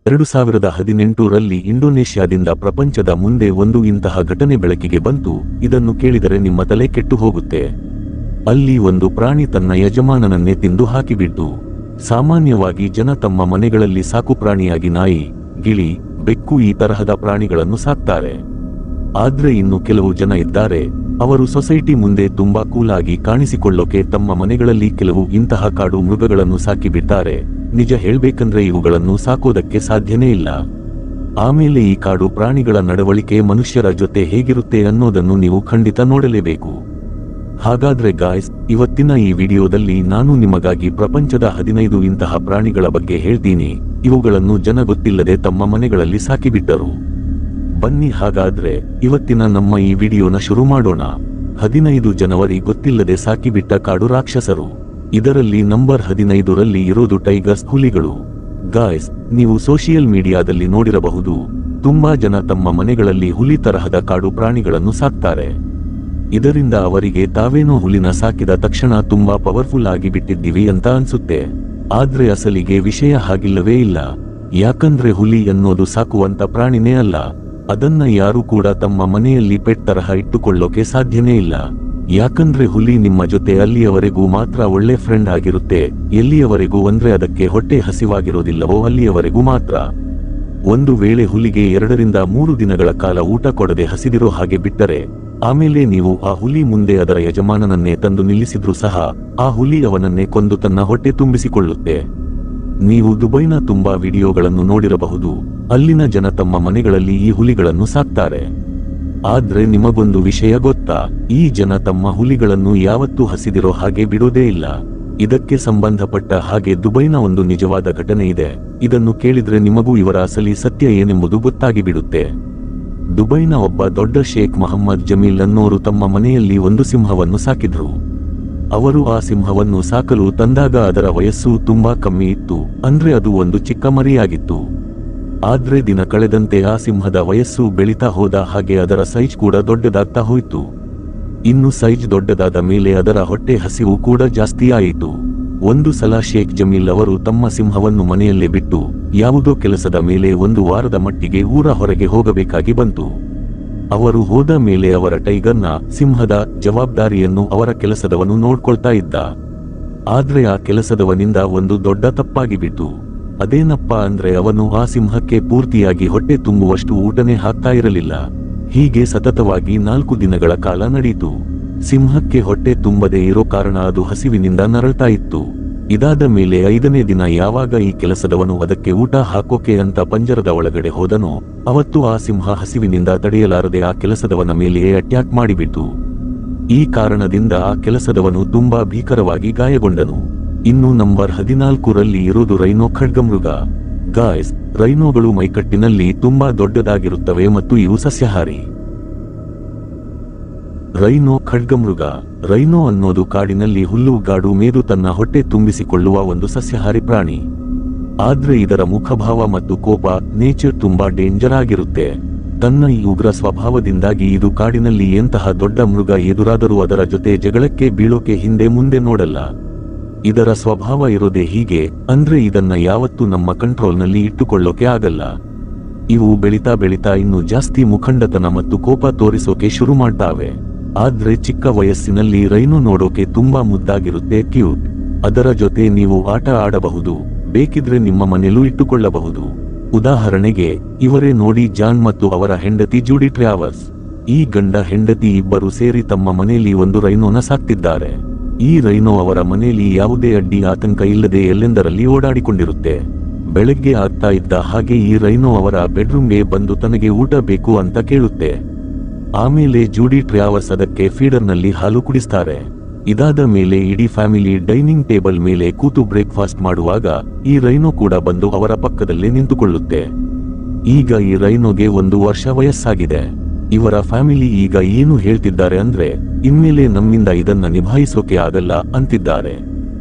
2018ರಲ್ಲಿ ಇಂಡೋನೇಷ್ಯಾದಿಂದ ಪ್ರಪಂಚದ ಮುಂದೆ ಒಂದು ಇಂತಹ ಘಟನೆ ಬೆಳಕಿಗೆ ಬಂತು. ಇದನ್ನು ಕೇಳಿದರೆ ನಿಮ್ಮ ತಲೆ ಕೆಟ್ಟು ಹೋಗುತ್ತೆ. ಅಲ್ಲಿ ಒಂದು ಪ್ರಾಣಿ ತನ್ನ ಯಜಮಾನನನ್ನೇ ತಿಂದು ಹಾಕಿಬಿಟ್ಟು. ಸಾಮಾನ್ಯವಾಗಿ ಜನ ತಮ್ಮ ಮನೆಗಳಲ್ಲಿ ಸಾಕುಪ್ರಾಣಿಯಾಗಿ ನಾಯಿ, ಗಿಳಿ, ಬೆಕ್ಕು ಈ ತರಹದ ಪ್ರಾಣಿಗಳನ್ನು ಸಾಕ್ತಾರೆ. ಆದ್ರೆ ಇನ್ನು ಕೆಲವು ಜನ ಇದ್ದಾರೆ, ಅವರು ಸೊಸೈಟಿ ಮುಂದೆ ತುಂಬಾ ಕೂಲಾಗಿ ಕಾಣಿಸಿಕೊಳ್ಳೋಕೆ ತಮ್ಮ ಮನೆಗಳಲ್ಲಿ ಕೆಲವು ಇಂತಹ ಕಾಡು ಮೃಗಗಳನ್ನು ಸಾಕಿಬಿಡ್ತಾರೆ. ನಿಜ ಹೇಳ್ಬೇಕಂದ್ರೆ ಇವುಗಳನ್ನು ಸಾಕೋದಕ್ಕೆ ಸಾಧ್ಯನೇ ಇಲ್ಲ. ಆಮೇಲೆ ಈ ಕಾಡು ಪ್ರಾಣಿಗಳ ನಡವಳಿಕೆ ಮನುಷ್ಯರ ಜೊತೆ ಹೇಗಿರುತ್ತೆ ಅನ್ನೋದನ್ನು ನೀವು ಖಂಡಿತ ನೋಡಲೇಬೇಕು. ಹಾಗಾದ್ರೆ ಗಾಯ್ಸ್, ಇವತ್ತಿನ ಈ ವಿಡಿಯೋದಲ್ಲಿ ನಾನು ನಿಮಗಾಗಿ ಪ್ರಪಂಚದ 15 ಇಂತಹ ಪ್ರಾಣಿಗಳ ಬಗ್ಗೆ ಹೇಳ್ತೀನಿ. ಇವುಗಳನ್ನು ಜನ ಗೊತ್ತಿಲ್ಲದೆ ತಮ್ಮ ಮನೆಗಳಲ್ಲಿ ಸಾಕಿಬಿಟ್ಟರು. ಬನ್ನಿ ಹಾಗಾದ್ರೆ ಇವತ್ತಿನ ನಮ್ಮ ಈ ವಿಡಿಯೋನ ಶುರು ಮಾಡೋಣ. 15 ಜನವರಿ ಗೊತ್ತಿಲ್ಲದೆ ಸಾಕಿಬಿಟ್ಟ ಕಾಡು ರಾಕ್ಷಸರು. ಇದರಲ್ಲಿ ನಂಬರ್ 15ರಲ್ಲಿ ಇರೋದು ಟೈಗರ್ಸ್, ಹುಲಿಗಳು. ಗಾಯ್ಸ್, ನೀವು ಸೋಷಿಯಲ್ ಮೀಡಿಯಾದಲ್ಲಿ ನೋಡಿರಬಹುದು, ತುಂಬಾ ಜನ ತಮ್ಮ ಮನೆಗಳಲ್ಲಿ ಹುಲಿ ತರಹದ ಕಾಡು ಪ್ರಾಣಿಗಳನ್ನು ಸಾಕ್ತಾರೆ. ಇದರಿಂದ ಅವರಿಗೆ ತಾವೇನೋ ಹುಲಿನ ಸಾಕಿದ ತಕ್ಷಣ ತುಂಬಾ ಪವರ್ಫುಲ್ ಆಗಿ ಬಿಟ್ಟಿದ್ದೀವಿ ಅಂತ ಅನ್ಸುತ್ತೆ. ಆದ್ರೆ ಅಸಲಿಗೆ ವಿಷಯ ಹಾಗಿಲ್ಲವೇ ಇಲ್ಲ. ಯಾಕಂದ್ರೆ ಹುಲಿ ಅನ್ನೋದು ಸಾಕುವಂತ ಪ್ರಾಣಿನೇ ಅಲ್ಲ. ಅದನ್ನ ಯಾರು ಕೂಡ ತಮ್ಮ ಮನೆಯಲ್ಲಿ ಪೆಟ್ ತರಹ ಇಟ್ಟುಕೊಳ್ಳೋಕೆ ಸಾಧ್ಯನೇ ಇಲ್ಲ. ಯಾಕಂದ್ರೆ ಹುಲಿ ನಿಮ್ಮ ಜೊತೆ ಅಲ್ಲಿಯವರೆಗೂ ಮಾತ್ರ ಒಳ್ಳೆ ಫ್ರೆಂಡ್ ಆಗಿರುತ್ತೆ. ಎಲ್ಲಿಯವರೆಗೂ ಅಂದ್ರೆ ಅದಕ್ಕೆ ಹೊಟ್ಟೆ ಹಸಿವಾಗಿರೋದಿಲ್ಲವೋ ಅಲ್ಲಿಯವರೆಗೂ ಮಾತ್ರ. ಒಂದು ವೇಳೆ ಹುಲಿಗೆ 2 ರಿಂದ 3 ದಿನಗಳ ಕಾಲ ಊಟ ಕೊಡದೆ ಹಸಿದಿರೋ ಹಾಗೆ ಬಿಟ್ಟರೆ, ಆಮೇಲೆ ನೀವು ಆ ಹುಲಿ ಮುಂದೆ ಅದರ ಯಜಮಾನನನ್ನೇ ತಂದು ನಿಲ್ಲಿಸಿದ್ರೂ ಸಹ ಆ ಹುಲಿ ಅವನನ್ನೇ ಕೊಂದು ತನ್ನ ಹೊಟ್ಟೆ ತುಂಬಿಸಿಕೊಳ್ಳುತ್ತೆ. ನೀವು ದುಬೈನ ತುಂಬಾ ವಿಡಿಯೋಗಳನ್ನು ನೋಡಿರಬಹುದು. ಅಲ್ಲಿನ ಜನ ತಮ್ಮ ಮನೆಗಳಲ್ಲಿ ಈ ಹುಲಿಗಳನ್ನು ಸಾಕ್ತಾರೆ. ಆದ್ರೆ ನಿಮಗೊಂದು ವಿಷಯ ಗೊತ್ತಾ? ಈ ಜನ ತಮ್ಮ ಹುಲಿಗಳನ್ನು ಯಾವತ್ತೂ ಹಸಿದಿರೋ ಹಾಗೆ ಬಿಡೋದೇ ಇಲ್ಲ. ಇದಕ್ಕೆ ಸಂಬಂಧಪಟ್ಟ ಹಾಗೆ ದುಬೈನ ಒಂದು ನಿಜವಾದ ಘಟನೆ ಇದೆ. ಇದನ್ನು ಕೇಳಿದ್ರೆ ನಿಮಗೂ ಇವರ ಅಸಲಿ ಸತ್ಯ ಏನೆಂಬುದು ಗೊತ್ತಾಗಿ ಬಿಡುತ್ತೆ. ದುಬೈನ ಒಬ್ಬ ದೊಡ್ಡ ಶೇಖ್ ಮೊಹಮ್ಮದ್ ಜಮೀಲ್ ಅನ್ನೋರು ತಮ್ಮ ಮನೆಯಲ್ಲಿ ಒಂದು ಸಿಂಹವನ್ನು ಸಾಕಿದ್ರು. ಅವರು ಆ ಸಿಂಹವನ್ನು ಸಾಕಲು ತಂದಾಗ ಅದರ ವಯಸ್ಸು ತುಂಬಾ ಕಮ್ಮಿ ಇತ್ತು. ಅಂದ್ರೆ ಅದು ಒಂದು ಚಿಕ್ಕ ಮರಿಯಾಗಿತ್ತು. ಆದ್ರೆ ದಿನ ಕಳೆದಂತೆ ಆ ಸಿಂಹದ ವಯಸ್ಸು ಬೆಳೀತಾ ಹೋದ ಹಾಗೆ ಅದರ ಸೈಜ್ ಕೂಡ ದೊಡ್ಡದಾಗ್ತಾ ಹೋಯಿತು. ಇನ್ನು ಸೈಜ್ ದೊಡ್ಡದಾದ ಮೇಲೆ ಅದರ ಹೊಟ್ಟೆ ಹಸಿವು ಕೂಡ ಜಾಸ್ತಿ ಆಯಿತು. ಒಂದು ಸಲ ಶೇಖ್ ಜಮೀಲ್ ಅವರು ತಮ್ಮ ಸಿಂಹವನ್ನು ಮನೆಯಲ್ಲೇ ಬಿಟ್ಟು ಯಾವುದೋ ಕೆಲಸದ ಮೇಲೆ 1 ವಾರದ ಮಟ್ಟಿಗೆ ಊರ ಹೊರಗೆ ಹೋಗಬೇಕಾಗಿ ಬಂತು. ಅವರು ಹೋದ ಮೇಲೆ ಅವರ ಟೈಗರ್ನ, ಸಿಂಹದ ಜವಾಬ್ದಾರಿಯನ್ನು ಅವರ ಕೆಲಸದವನು ನೋಡ್ಕೊಳ್ತಾ ಇದ್ದ. ಆದ್ರೆ ಆ ಕೆಲಸದವನಿಂದ ಒಂದು ದೊಡ್ಡ ತಪ್ಪಾಗಿಬಿಟ್ಟು. ಅದೇನಪ್ಪ ಅಂದ್ರೆ ಅವನು ಆ ಸಿಂಹಕ್ಕೆ ಪೂರ್ತಿಯಾಗಿ ಹೊಟ್ಟೆ ತುಂಬುವಷ್ಟು ಊಟನೇ ಹಾಕ್ತಾ ಇರಲಿಲ್ಲ. ಹೀಗೆ ಸತತವಾಗಿ 4 ದಿನಗಳ ಕಾಲ ನಡೆಯಿತು. ಸಿಂಹಕ್ಕೆ ಹೊಟ್ಟೆ ತುಂಬದೇ ಇರೋ ಕಾರಣ ಅದು ಹಸಿವಿನಿಂದ ನರಳ್ತಾ ಇತ್ತು. ಇದಾದ ಮೇಲೆ 5ನೇ ದಿನ ಯಾವಾಗ ಈ ಕೆಲಸದವನು ಅದಕ್ಕೆ ಊಟ ಹಾಕೋಕೆ ಅಂತ ಪಂಜರದ ಒಳಗಡೆ ಹೋದನೋ, ಅವತ್ತು ಆ ಸಿಂಹ ಹಸಿವಿನಿಂದ ತಡೆಯಲಾರದೆ ಆ ಕೆಲಸದವನ ಮೇಲೆಯೇ ಅಟ್ಯಾಕ್ ಮಾಡಿಬಿಟ್ಟು. ಈ ಕಾರಣದಿಂದ ಆ ಕೆಲಸದವನು ತುಂಬಾ ಭೀಕರವಾಗಿ ಗಾಯಗೊಂಡನು. ಇನ್ನು ನಂಬರ್ 14ರಲ್ಲಿ ಇರೋದು ರೈನೋ, ಖಡ್ಗಮೃಗ. ಗಾಯ್ಸ್, ರೈನೋಗಳು ಮೈಕಟ್ಟಿನಲ್ಲಿ ತುಂಬಾ ದೊಡ್ಡದಾಗಿರುತ್ತವೆ ಮತ್ತು ಇವು ಸಸ್ಯಾಹಾರಿ. ರೈನೋ, ಖಡ್ಗಮೃಗ. ರೈನೋ ಅನ್ನೋದು ಕಾಡಿನಲ್ಲಿ ಹುಲ್ಲುಗಾಡು ಮೇದು ತನ್ನ ಹೊಟ್ಟೆ ತುಂಬಿಸಿಕೊಳ್ಳುವ ಒಂದು ಸಸ್ಯಾಹಾರಿ ಪ್ರಾಣಿ. ಆದ್ರೆ ಇದರ ಮುಖಭಾವ ಮತ್ತು ಕೋಪ, ನೇಚರ್ ತುಂಬಾ ಡೇಂಜರ್ ಆಗಿರುತ್ತೆ. ತನ್ನ ಈ ಉಗ್ರ ಸ್ವಭಾವದಿಂದಾಗಿ ಇದು ಕಾಡಿನಲ್ಲಿ ಎಂತಹ ದೊಡ್ಡ ಮೃಗ ಎದುರಾದರೂ ಅದರ ಜೊತೆ ಜಗಳಕ್ಕೆ ಬೀಳೋಕೆ ಹಿಂದೆ ಮುಂದೆ ನೋಡಲ್ಲ. ಇದರ ಸ್ವಭಾವ ಇರೋದೇ ಹೀಗೆ. ಅಂದ್ರೆ ಇದನ್ನ ಯಾವತ್ತೂ ನಮ್ಮ ಕಂಟ್ರೋಲ್ನಲ್ಲಿ ಇಟ್ಟುಕೊಳ್ಳೋಕೆ ಆಗಲ್ಲ. ಇವು ಬೆಳೀತಾ ಬೆಳೀತಾ ಇನ್ನೂ ಜಾಸ್ತಿ ಮುಖಂಡತನ ಮತ್ತು ಕೋಪ ತೋರಿಸೋಕೆ ಶುರು ಮಾಡ್ತಾವೆ. ಆದ್ರೆ ಚಿಕ್ಕ ವಯಸ್ಸಿನಲ್ಲಿ ರೈನೋ ನೋಡೋಕೆ ತುಂಬಾ ಮುದ್ದಾಗಿರುತ್ತೆ, ಕ್ಯೂಟ್. ಅದರ ಜೊತೆ ನೀವು ಆಟ ಆಡಬಹುದು, ಬೇಕಿದ್ರೆ ನಿಮ್ಮ ಮನೆಯಲ್ಲೂ ಇಟ್ಟುಕೊಳ್ಳಬಹುದು. ಉದಾಹರಣೆಗೆ ಇವರೇ ನೋಡಿ, ಜಾನ್ ಮತ್ತು ಅವರ ಹೆಂಡತಿ ಜೂಡಿ ಟ್ರಾವರ್ಸ್. ಈ ಗಂಡ ಹೆಂಡತಿ ಇಬ್ಬರು ಸೇರಿ ತಮ್ಮ ಮನೆಯಲ್ಲಿ ಒಂದು ರೈನೋನ ಸಾಕ್ತಿದ್ದಾರೆ. ಈ ರೈನೋ ಅವರ ಮನೆಯಲ್ಲಿ ಯಾವುದೇ ಅಡ್ಡಿ ಆತಂಕ ಇಲ್ಲದೆ ಎಲ್ಲೆಂದರಲ್ಲಿ ಓಡಾಡಿಕೊಂಡಿರುತ್ತೆ. ಬೆಳಗ್ಗೆ ಆಗ್ತಾ ಇದ್ದ ಹಾಗೆ ಈ ರೈನೋ ಅವರ ಬೆಡ್ರೂಮ್ಗೆ ಬಂದು ತನಗೆ ಊಟ ಬೇಕು ಅಂತ ಕೇಳುತ್ತೆ. ಆಮೇಲೆ ಜೂಡಿ ಟ್ರಾವರ್ಸ್ ಅದಕ್ಕೆ ಫೀಡರ್ನಲ್ಲಿ ಹಾಲು ಕುಡಿಸ್ತಾರೆ. ಇದಾದ ಮೇಲೆ ಇಡೀ ಫ್ಯಾಮಿಲಿ ಡೈನಿಂಗ್ ಟೇಬಲ್ ಮೇಲೆ ಕೂತು ಬ್ರೇಕ್ಫಾಸ್ಟ್ ಮಾಡುವಾಗ ಈ ರೈನೋ ಕೂಡ ಬಂದು ಅವರ ಪಕ್ಕದಲ್ಲೇ ನಿಂತುಕೊಳ್ಳುತ್ತೆ. ಈಗ ಈ ರೈನೋಗೆ 1 ವರ್ಷ ವಯಸ್ಸಾಗಿದೆ. ಇವರ ಫ್ಯಾಮಿಲಿ ಈಗ ಏನು ಹೇಳ್ತಿದ್ದಾರೆ ಅಂದ್ರೆ, ಇನ್ಮೇಲೆ ನಮ್ಮಿಂದ ಇದನ್ನ ನಿಭಾಯಿಸೋಕೆ ಆಗಲ್ಲ ಅಂತಿದ್ದಾರೆ.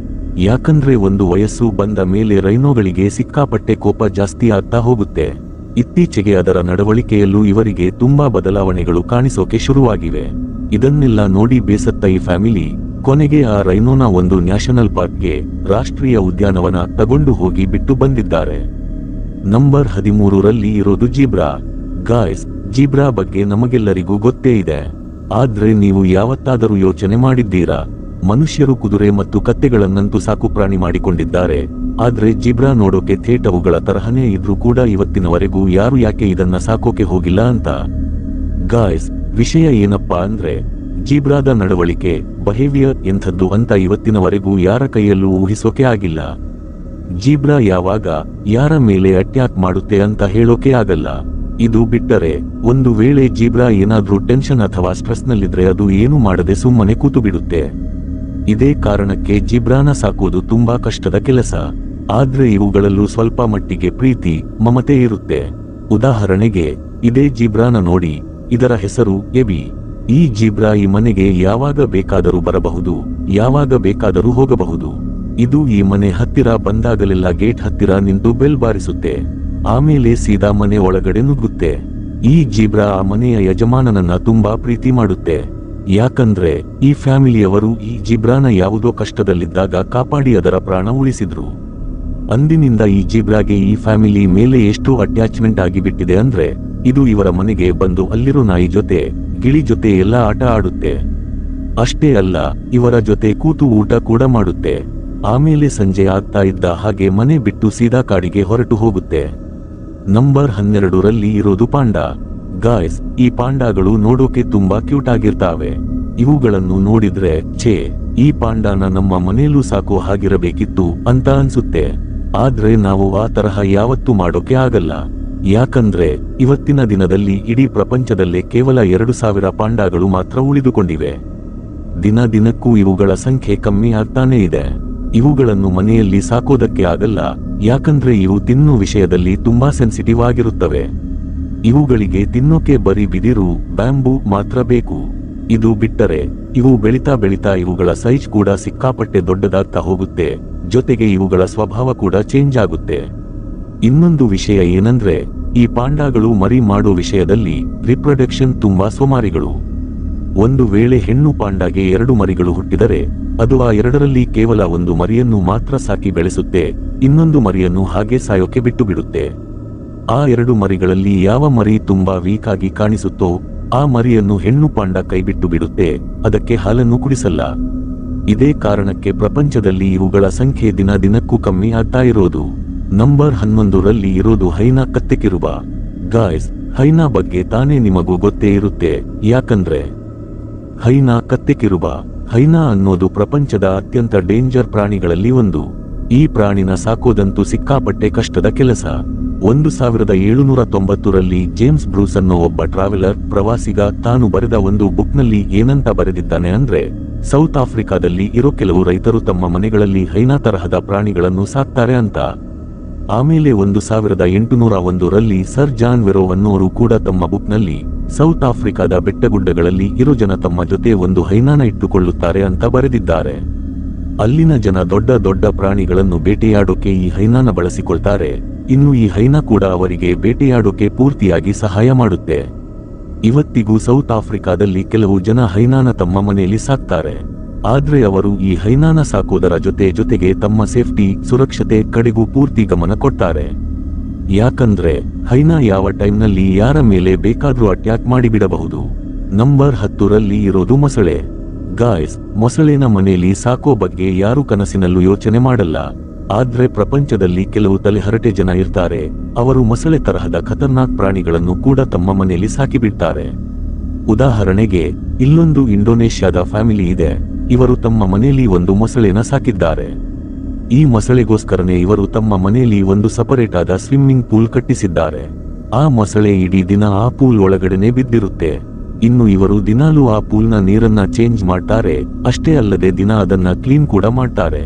ಯಾಕಂದ್ರೆ 1 ವಯಸ್ಸು ಬಂದ ಮೇಲೆ ರೈನೋಗಳಿಗೆ ಸಿಕ್ಕಾಪಟ್ಟೆ ಕೋಪ ಜಾಸ್ತಿ ಆಗ್ತಾ ಹೋಗುತ್ತೆ. ಇತ್ತೀಚೆಗೆ ಅದರ ನಡವಳಿಕೆಯಲ್ಲೂ ಇವರಿಗೆ ತುಂಬಾ ಬದಲಾವಣೆಗಳು ಕಾಣಿಸೋಕೆ ಶುರುವಾಗಿವೆ. ಇದನ್ನೆಲ್ಲ ನೋಡಿ ಬೇಸತ್ತ ಈ ಫ್ಯಾಮಿಲಿ ಕೊನೆಗೆ ಆ ರೈನೋನ ಒಂದು ನ್ಯಾಷನಲ್ ಪಾರ್ಕ್ಗೆ, ರಾಷ್ಟ್ರೀಯ ಉದ್ಯಾನವನ ತಗೊಂಡು ಹೋಗಿ ಬಿಟ್ಟು ಬಂದಿದ್ದಾರೆ. ನಂಬರ್ 13ರಲ್ಲಿ ಇರೋದು ಜೀಬ್ರಾ. ಗಾಯ್ಸ್, ಜೀಬ್ರಾ ಬಗ್ಗೆ ನಮಗೆಲ್ಲರಿಗೂ ಗೊತ್ತೇ ಇದೆ. ಆದ್ರೆ ನೀವು ಯಾವತ್ತಾದರೂ ಯೋಚನೆ ಮಾಡಿದ್ದೀರಾ? ಮನುಷ್ಯರು ಕುದುರೆ ಮತ್ತು ಕತ್ತೆಗಳನ್ನಂತೂ ಸಾಕು ಪ್ರಾಣಿ ಮಾಡಿಕೊಂಡಿದ್ದಾರೆ. ಆದ್ರೆ ಜೀಬ್ರಾ ನೋಡೋಕೆ ಥೇಟ್ ಅವುಗಳ ತರಹನೇ ಇದ್ರೂ ಕೂಡ ಇವತ್ತಿನವರೆಗೂ ಯಾರು ಯಾಕೆ ಇದನ್ನ ಸಾಕೋಕೆ ಹೋಗಿಲ್ಲ ಅಂತ. ಗಾಯ್ಸ್, ವಿಷಯ ಏನಪ್ಪಾ ಅಂದ್ರೆ ಜೀಬ್ರಾದ ನಡವಳಿಕೆ, ಬಿಹೇವಿಯರ್ ಎಂಥದ್ದು ಅಂತ ಇವತ್ತಿನವರೆಗೂ ಯಾರ ಕೈಯಲ್ಲೂ ಊಹಿಸೋಕೆ ಆಗಿಲ್ಲ. ಜೀಬ್ರಾ ಯಾವಾಗ ಯಾರ ಮೇಲೆ ಅಟ್ಯಾಕ್ ಮಾಡುತ್ತೆ ಅಂತ ಹೇಳೋಕೆ ಆಗಲ್ಲ. ಇದು ಬಿಟ್ಟರೆ ಒಂದು ವೇಳೆ ಜೀಬ್ರಾ ಏನಾದ್ರೂ ಟೆನ್ಷನ್ ಅಥವಾ ಸ್ಟ್ರೆಸ್ ನಲ್ಲಿದ್ರೆ ಅದು ಏನು ಮಾಡದೆ ಸುಮ್ಮನೆ ಕೂತು ಬಿಡುತ್ತೆ. ಇದೇ ಕಾರಣಕ್ಕೆ ಜೀಬ್ರಾನ ಸಾಕೋದು ತುಂಬಾ ಕಷ್ಟದ ಕೆಲಸ. ಆದ್ರೆ ಇವುಗಳಲ್ಲೂ ಸ್ವಲ್ಪ ಮಟ್ಟಿಗೆ ಪ್ರೀತಿ, ಮಮತೆ ಇರುತ್ತೆ. ಉದಾಹರಣೆಗೆ ಇದೇ ಜೀಬ್ರಾನ ನೋಡಿ, ಇದರ ಹೆಸರು ಎಬಿ. ಈ ಜೀಬ್ರಾ ಈ ಮನೆಗೆ ಯಾವಾಗ ಬೇಕಾದರೂ ಬರಬಹುದು, ಯಾವಾಗ ಬೇಕಾದರೂ ಹೋಗಬಹುದು. ಇದು ಈ ಮನೆ ಹತ್ತಿರ ಬಂದಾಗಲೆಲ್ಲ ಗೇಟ್ ಹತ್ತಿರ ನಿಂತು ಬೆಲ್ ಬಾರಿಸುತ್ತೆ. ಆಮೇಲೆ ಸೀದಾ ಮನೆ ಒಳಗಡೆ ನುಗ್ಗುತ್ತೆ. ಈ ಜೀಬ್ರಾ ಆ ಮನೆಯ ಯಜಮಾನನನ್ನ ತುಂಬಾ ಪ್ರೀತಿ ಮಾಡುತ್ತೆ. ಯಾಕಂದ್ರೆ ಈ ಫ್ಯಾಮಿಲಿಯವರು ಈ ಜೀಬ್ರಾನ ಯಾವುದೋ ಕಷ್ಟದಲ್ಲಿದ್ದಾಗ ಕಾಪಾಡಿ ಅದರ ಪ್ರಾಣ ಉಳಿಸಿದ್ರು. ಅಂದಿನಿಂದ ಈ ಜೀಬ್ರಾಗೆ ಈ ಫ್ಯಾಮಿಲಿ ಮೇಲೆ ಎಷ್ಟು ಅಟ್ಯಾಚ್ಮೆಂಟ್ ಆಗಿಬಿಟ್ಟಿದೆ ಅಂದ್ರೆ ಇದು ಇವರ ಮನೆಗೆ ಬಂದು ಅಲ್ಲಿರೋ ನಾಯಿ ಜೊತೆ, ಗಿಳಿ ಜೊತೆ ಎಲ್ಲ ಆಟ ಆಡುತ್ತೆ. ಅಷ್ಟೇ ಅಲ್ಲ, ಇವರ ಜೊತೆ ಕೂತು ಊಟ ಕೂಡ ಮಾಡುತ್ತೆ. ಆಮೇಲೆ ಸಂಜೆ ಆಗ್ತಾ ಇದ್ದ ಹಾಗೆ ಮನೆ ಬಿಟ್ಟು ಸೀದಾ ಕಾಡಿಗೆ ಹೊರಟು ಹೋಗುತ್ತೆ. ನಂಬರ್ 12ರಲ್ಲಿ ಇರೋದು ಪಾಂಡಾ. ಗಾಯ್ಸ್, ಈ ಪಾಂಡಾಗಳು ನೋಡೋಕೆ ತುಂಬಾ ಕ್ಯೂಟ್ ಆಗಿರ್ತಾವೆ. ಇವುಗಳನ್ನು ನೋಡಿದ್ರೆ ಛೇ, ಈ ಪಾಂಡಾನ ನಮ್ಮ ಮನೆಯಲ್ಲೂ ಸಾಕೋ ಹಾಗಿರಬೇಕಿತ್ತು ಅಂತ ಅನ್ಸುತ್ತೆ. ಆದ್ರೆ ನಾವು ಆ ತರಹ ಯಾವತ್ತೂ ಮಾಡೋಕೆ ಆಗಲ್ಲ. ಯಾಕಂದ್ರೆ ಇವತ್ತಿನ ದಿನದಲ್ಲಿ ಇಡೀ ಪ್ರಪಂಚದಲ್ಲೇ ಕೇವಲ 2000 ಪಾಂಡಾಗಳು ಮಾತ್ರ ಉಳಿದುಕೊಂಡಿವೆ. ದಿನ ದಿನಕ್ಕೂ ಇವುಗಳ ಸಂಖ್ಯೆ ಕಮ್ಮಿ ಆಗ್ತಾನೇ ಇದೆ. ಇವುಗಳನ್ನು ಮನೆಯಲ್ಲಿ ಸಾಕೋದಕ್ಕೆ ಆಗಲ್ಲ, ಯಾಕಂದ್ರೆ ಇವು ತಿನ್ನೋ ವಿಷಯದಲ್ಲಿ ತುಂಬಾ ಸೆನ್ಸಿಟಿವ್ ಆಗಿರುತ್ತವೆ. ಇವುಗಳಿಗೆ ತಿನ್ನೋಕೆ ಬರೀ ಬಿದಿರು, ಬ್ಯಾಂಬೂ ಮಾತ್ರ ಬೇಕು. ಇದು ಬಿಟ್ಟರೆ ಇವು ಬೆಳಿತಾ ಬೆಳಿತಾ ಇವುಗಳ ಸೈಜ್ ಕೂಡ ಸಿಕ್ಕಾಪಟ್ಟೆ ದೊಡ್ಡದಾಗ್ತಾ ಹೋಗುತ್ತೆ. ಜೊತೆಗೆ ಇವುಗಳ ಸ್ವಭಾವ ಕೂಡ ಚೇಂಜ್ ಆಗುತ್ತೆ. ಇನ್ನೊಂದು ವಿಷಯ ಏನಂದ್ರೆ ಈ ಪಾಂಡಾಗಳು ಮರಿ ಮಾಡೋ ವಿಷಯದಲ್ಲಿ ರಿಪ್ರೊಡಕ್ಷನ್ ತುಂಬಾ ಸೋಮಾರಿಗಳು. ಒಂದು ವೇಳೆ ಹೆಣ್ಣು ಪಾಂಡಾಗೆ 2 ಮರಿಗಳು ಹುಟ್ಟಿದರೆ ಅದು ಆ 2ರಲ್ಲಿ ಕೇವಲ ಒಂದು ಮರಿಯನ್ನು ಮಾತ್ರ ಸಾಕಿ ಬೆಳೆಸುತ್ತೆ, ಇನ್ನೊಂದು ಮರಿಯನ್ನು ಹಾಗೆ ಸಾಯೋಕೆ ಬಿಟ್ಟು ಬಿಡುತ್ತೆ. ಆ 2 ಮರಿಗಳಲ್ಲಿ ಯಾವ ಮರಿ ತುಂಬಾ ವೀಕ್ ಆಗಿ ಕಾಣಿಸುತ್ತೋ ಆ ಮರಿಯನ್ನು ಹೆಣ್ಣು ಪಾಂಡ ಕೈಬಿಟ್ಟು ಬಿಡುತ್ತೆ, ಅದಕ್ಕೆ ಹಾಲನ್ನು ಕುಡಿಸಲ್ಲ. ಇದೇ ಕಾರಣಕ್ಕೆ ಪ್ರಪಂಚದಲ್ಲಿ ಇವುಗಳ ಸಂಖ್ಯೆ ದಿನ ದಿನಕ್ಕೂ ಕಮ್ಮಿ ಆಗ್ತಾ ಇರೋದು. ನಂಬರ್ 11ರಲ್ಲಿ ಇರೋದು ಹೈನಾ ಕತ್ತೆಕಿರುಬ. ಗಾಯ್ಸ್, ಹೈನಾ ಬಗ್ಗೆ ತಾನೇ ನಿಮಗೂ ಗೊತ್ತೇ ಇರುತ್ತೆ. ಯಾಕಂದ್ರೆ ಹೈನಾ ಕತ್ತೆಕಿರುಬ, ಹೈನಾ ಅನ್ನೋದು ಪ್ರಪಂಚದ ಅತ್ಯಂತ ಡೇಂಜರ್ ಪ್ರಾಣಿಗಳಲ್ಲಿ ಒಂದು. ಈ ಪ್ರಾಣಿನ ಸಾಕೋದಂತೂ ಸಿಕ್ಕಾಪಟ್ಟೆ ಕಷ್ಟದ ಕೆಲಸ. 1790ರಲ್ಲಿ ಜೇಮ್ಸ್ ಬ್ರೂಸ್ ಅನ್ನೋ ಒಬ್ಬ ಟ್ರಾವೆಲರ್, ಪ್ರವಾಸಿಗ ತಾನು ಬರೆದ ಒಂದು ಬುಕ್ನಲ್ಲಿ ಏನಂತ ಬರೆದಿದ್ದಾನೆ ಅಂದ್ರೆ ಸೌತ್ ಆಫ್ರಿಕಾದಲ್ಲಿ ಇರೋ ಕೆಲವು ರೈತರು ತಮ್ಮ ಮನೆಗಳಲ್ಲಿ ಹೈನಾ ತರಹದ ಪ್ರಾಣಿಗಳನ್ನು ಸಾಕ್ತಾರೆ ಅಂತ. ಆಮೇಲೆ 1801ರಲ್ಲಿ ಸರ್ ಜಾನ್ ವೆರೋ ಅನ್ನೋರು ಕೂಡ ತಮ್ಮ ಬುಕ್ನಲ್ಲಿ ಸೌತ್ ಆಫ್ರಿಕಾದ ಬೆಟ್ಟಗುಡ್ಡಗಳಲ್ಲಿ ಇರೋ ಜನ ತಮ್ಮ ಜೊತೆ ಒಂದು ಹೈನಾನ ಇಟ್ಟುಕೊಳ್ಳುತ್ತಾರೆ ಅಂತ ಬರೆದಿದ್ದಾರೆ. ಅಲ್ಲಿನ ಜನ ದೊಡ್ಡ ದೊಡ್ಡ ಪ್ರಾಣಿಗಳನ್ನು ಬೇಟೆಯಾಡೋಕೆ ಈ ಹೈನಾನ ಬಳಸಿಕೊಳ್ತಾರೆ. ಇನ್ನು ಈ ಹೈನಾ ಕೂಡ ಅವರಿಗೆ ಬೇಟೆಯಾಡೋಕೆ ಪೂರ್ತಿಯಾಗಿ ಸಹಾಯ ಮಾಡುತ್ತೆ. ಇವತ್ತಿಗೂ ಸೌತ್ ಆಫ್ರಿಕಾದಲ್ಲಿ ಕೆಲವು ಜನ ಹೈನಾನ ತಮ್ಮ ಮನೆಯಲ್ಲಿ ಸಾಕ್ತಾರೆ. ಆದ್ರೆ ಅವರು ಈ ಹೈನಾನ ಸಾಕೋದರ ಜೊತೆಗೆ ತಮ್ಮ ಸೇಫ್ಟಿ, ಸುರಕ್ಷತೆ ಕಡೆಗೂ ಪೂರ್ತಿ ಗಮನ ಕೊಡ್ತಾರೆ. ಯಾಕಂದ್ರೆ ಹೈನಾ ಯಾವ ಟೈಮ್ನಲ್ಲಿ ಯಾರ ಮೇಲೆ ಬೇಕಾದ್ರೂ ಅಟ್ಯಾಕ್ ಮಾಡಿಬಿಡಬಹುದು. ನಂಬರ್ 10ರಲ್ಲಿ ಇರೋದು ಮೊಸಳೆ. ಗಾಯ್ಸ್, ಮೊಸಳೆನ ಮನೆಯಲ್ಲಿ ಸಾಕೋ ಬಗ್ಗೆ ಯಾರು ಕನಸಿನಲ್ಲೂ ಯೋಚನೆ ಮಾಡಲ್ಲ. ಆದ್ರೆ ಪ್ರಪಂಚದಲ್ಲಿ ಕೆಲವು ತಲೆಹರಟೆ ಜನ ಇರ್ತಾರೆ. ಅವರು ಮೊಸಳೆ ತರಹದ ಖತರ್ನಾಕ್ ಪ್ರಾಣಿಗಳನ್ನು ಕೂಡ ತಮ್ಮ ಮನೆಯಲ್ಲಿ ಸಾಕಿಬಿಡ್ತಾರೆ. ಉದಾಹರಣೆಗೆ ಇಲ್ಲೊಂದು ಇಂಡೋನೇಷ್ಯಾದ ಫ್ಯಾಮಿಲಿ ಇದೆ. ಇವರು ತಮ್ಮ ಮನೆಯಲ್ಲಿ ಒಂದು ಮೊಸಳೆನ ಸಾಕಿದ್ದಾರೆ. ಈ ಮೊಸಳೆಗೋಸ್ಕರನೇ ಇವರು ತಮ್ಮ ಮನೆಯಲ್ಲಿ ಒಂದು ಸಪರೇಟ್ ಆದ ಸ್ವಿಮ್ಮಿಂಗ್ ಪೂಲ್ ಕಟ್ಟಿಸಿದ್ದಾರೆ. ಆ ಮೊಸಳೆ ಇಡೀ ದಿನ ಆ ಪೂಲ್ ಒಳಗಡೆನೆ ಬಿದ್ದಿರುತ್ತೆ. ಇನ್ನು ಇವರು ದಿನಾಲೂ ಆ ಪೂಲ್ನ ನೀರನ್ನ ಚೇಂಜ್ ಮಾಡ್ತಾರೆ. ಅಷ್ಟೇ ಅಲ್ಲದೆ ದಿನ ಅದನ್ನ ಕ್ಲೀನ್ ಕೂಡ ಮಾಡ್ತಾರೆ.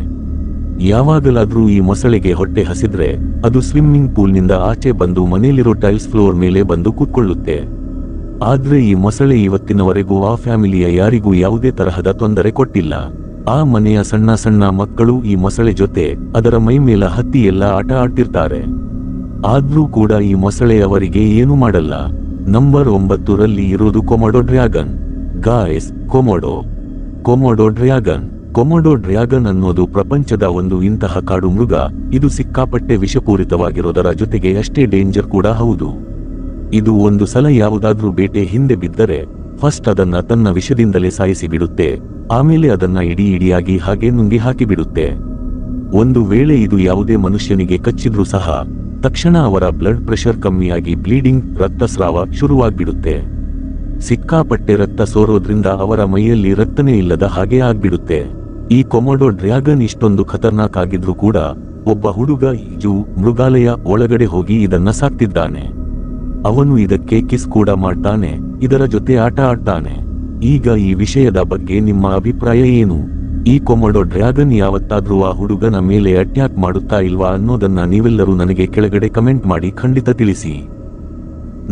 ಯಾವಾಗಲಾದ್ರೂ ಈ ಮೊಸಳೆಗೆ ಹೊಟ್ಟೆ ಹಸಿದ್ರೆ ಅದು ಸ್ವಿಮ್ಮಿಂಗ್ ಪೂಲ್ನಿಂದ ಆಚೆ ಬಂದು ಮನೆಯಲ್ಲಿರೋ ಟೈಲ್ಸ್ ಫ್ಲೋರ್ ಮೇಲೆ ಬಂದು ಕೂತ್ಕೊಳ್ಳುತ್ತೆ. ಆದ್ರೆ ಈ ಮೊಸಳೆ ಇವತ್ತಿನವರೆಗೂ ಆ ಫ್ಯಾಮಿಲಿಯ ಯಾರಿಗೂ ಯಾವುದೇ ತರಹದ ತೊಂದರೆ ಕೊಟ್ಟಿಲ್ಲ. ಆ ಮನೆಯ ಸಣ್ಣ ಸಣ್ಣ ಮಕ್ಕಳು ಈ ಮೊಸಳೆ ಜೊತೆ ಅದರ ಮೈ ಮೇಲೆ ಹತ್ತಿ ಎಲ್ಲ ಆಟ ಆಡ್ತಿರ್ತಾರೆ. ಆದ್ರೂ ಕೂಡ ಈ ಮೊಸಳೆ ಅವರಿಗೆ ಏನು ಮಾಡಲ್ಲ. ನಂಬರ್ 9ರಲ್ಲಿ ಇರೋದು Komodo dragon. Guys, Komodo dragon Komodo dragon ಅನ್ನೋದು ಪ್ರಪಂಚದ ಒಂದು ಇಂತಹ ಕಾಡು ಮೃಗ. ಇದು ಸಿಕ್ಕಾಪಟ್ಟೆ ವಿಷಪೂರಿತವಾಗಿರೋದರ ಜೊತೆಗೆ ಅಷ್ಟೇ ಡೇಂಜರ್ ಕೂಡ ಹೌದು. ಇದು ಒಂದು ಸಲ ಯಾವುದಾದ್ರೂ ಬೇಟೆ ಹಿಂದೆ ಬಿದ್ದರೆ ಫಸ್ಟ್ ಅದನ್ನ ತನ್ನ ವಿಷದಿಂದಲೇ ಸಾಯಿಸಿ ಬಿಡುತ್ತೆ, ಆಮೇಲೆ ಅದನ್ನ ಇಡಿಯಾಗಿ ಹಾಗೆ ನುಂಗಿ ಹಾಕಿಬಿಡುತ್ತೆ. ಒಂದು ವೇಳೆ ಇದು ಯಾವುದೇ ಮನುಷ್ಯನಿಗೆ ಕಚ್ಚಿದ್ರೂ ಸಹ ತಕ್ಷಣ ಅವರ ಬ್ಲಡ್ ಪ್ರೆಷರ್ ಕಮ್ಮಿಯಾಗಿ ಬ್ಲೀಡಿಂಗ್, ರಕ್ತಸ್ರಾವ ಶುರುವಾಗ್ಬಿಡುತ್ತೆ. ಸಿಕ್ಕಾಪಟ್ಟೆ ರಕ್ತ ಸೋರೋದ್ರಿಂದ ಅವರ ಮೈಯಲ್ಲಿ ರಕ್ತನೇ ಇಲ್ಲದ ಹಾಗೆ ಆಗ್ಬಿಡುತ್ತೆ. ಈ ಕೊಮೊಡೋ ಡ್ರ್ಯಾಗನ್ ಇಷ್ಟೊಂದು ಖತರ್ನಾಕ್ ಆಗಿದ್ರೂ ಕೂಡ ಒಬ್ಬ ಹುಡುಗ ಈ ಮೃಗಾಲಯ ಒಳಗಡೆ ಹೋಗಿ ಇದನ್ನ ಸಾಕ್ತಿದ್ದಾನೆ. ಅವನು ಇದಕ್ಕೆ ಕಿಸ್ ಕೂಡ ಮಾಡ್ತಾನೆ, ಇದರ ಜೊತೆ ಆಟ ಆಡ್ತಾನೆ. ಈಗ ಈ ವಿಷಯದ ಬಗ್ಗೆ ನಿಮ್ಮ ಅಭಿಪ್ರಾಯ ಏನು? ಈ ಕೊಮೊಡೋ ಡ್ರ್ಯಾಗನ್ ಯಾವತ್ತಾದ್ರೂ ಆ ಹುಡುಗನ ಮೇಲೆ ಅಟ್ಯಾಕ್ ಮಾಡುತ್ತಾ ಇಲ್ವಾ ಅನ್ನೋದನ್ನ ನೀವೆಲ್ಲರೂ ನನಗೆ ಕೆಳಗಡೆ ಕಮೆಂಟ್ ಮಾಡಿ ಖಂಡಿತ ತಿಳಿಸಿ.